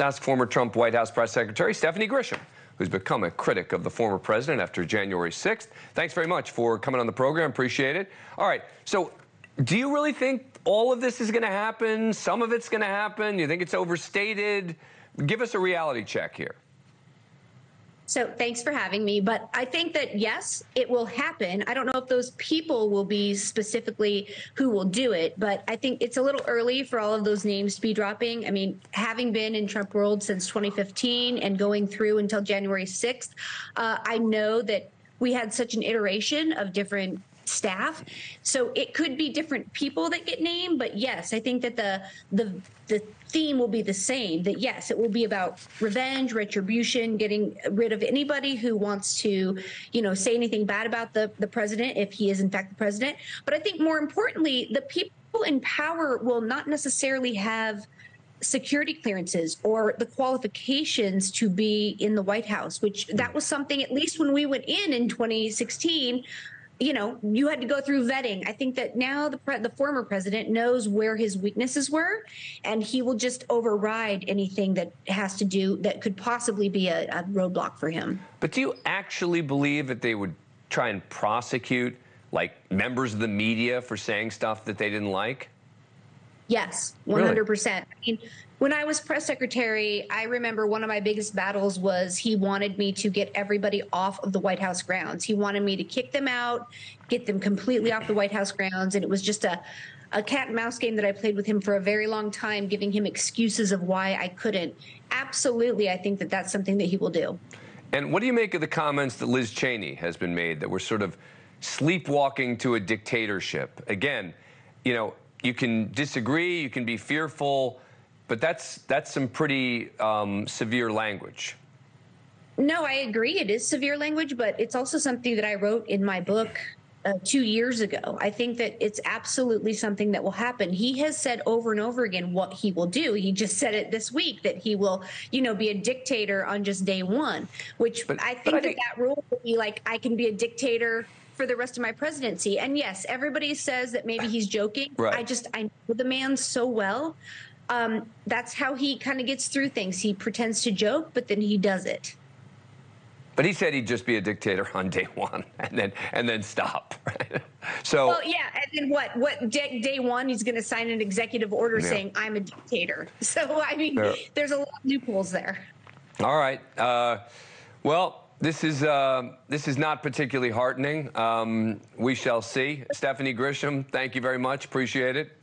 Let's ask former Trump White House press secretary Stephanie Grisham, who's become a critic of the former president after January 6th. Thanks very much for coming on the program. Appreciate it. All right. So do you really think all of this is going to happen? Some of it's going to happen? You think it's overstated? Give us a reality check here. So thanks for having me. But I think that, yes, it will happen. I don't know if those people will be specifically who will do it, but I think it's a little early for all of those names to be dropping. I mean, having been in Trump world since 2015 and going through until January 6th, I know that we had such an iteration of different staff. So it could be different people that get named, but yes, I think that the theme will be the same, that yes, it will be about revenge, retribution, getting rid of anybody who wants to, say anything bad about the president, if he is in fact the president. But I think more importantly, the people in power will not necessarily have security clearances or the qualifications to be in the White House, which that was something, at least when we went in 2016, you had to go through vetting. I think that now the former president knows where his weaknesses were, and he will just override anything that could possibly be a roadblock for him. But do you actually believe that they would try and prosecute, like, members of the media for saying stuff that they didn't like? Yes, 100%. Really? I mean, when I was press secretary, I remember one of my biggest battles was he wanted me to get everybody off of the White House grounds. He wanted me to kick them out, get them completely off the White House grounds. And it was just a cat and mouse game that I played with him for a very long time, giving him excuses of why I couldn't. Absolutely, I think that that's something that he will do. And what do you make of the comments that Liz Cheney has been made, that we're sort of sleepwalking to a dictatorship? Again, you can disagree, you can be fearful, but that's some pretty severe language. No, I agree. It is severe language, but it's also something that I wrote in my book 2 years ago. I think that it's absolutely something that will happen. He has said over and over again what he will do. He just said it this week that he will, be a dictator on just day one, which I think that rule will be like, I can be a dictator for the rest of my presidency. And yes, everybody says that maybe he's joking. Right. I know the man so well. That's how he kind of gets through things. He pretends to joke, but then he does it. But he said he'd just be a dictator on day one and then stop. Right? So. Well, yeah, and then what day one he's going to sign an executive order saying I'm a dictator. So I mean, there's a lot of loopholes there. All right. Well, this is not particularly heartening. We shall see. Stephanie Grisham, thank you very much. Appreciate it.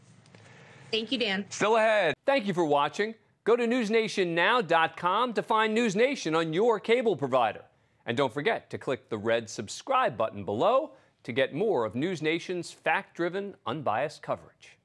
Thank you, Dan. Still ahead. Thank you for watching. Go to newsnationnow.com to find NewsNation on your cable provider. And don't forget to click the red subscribe button below to get more of NewsNation's fact-driven, unbiased coverage.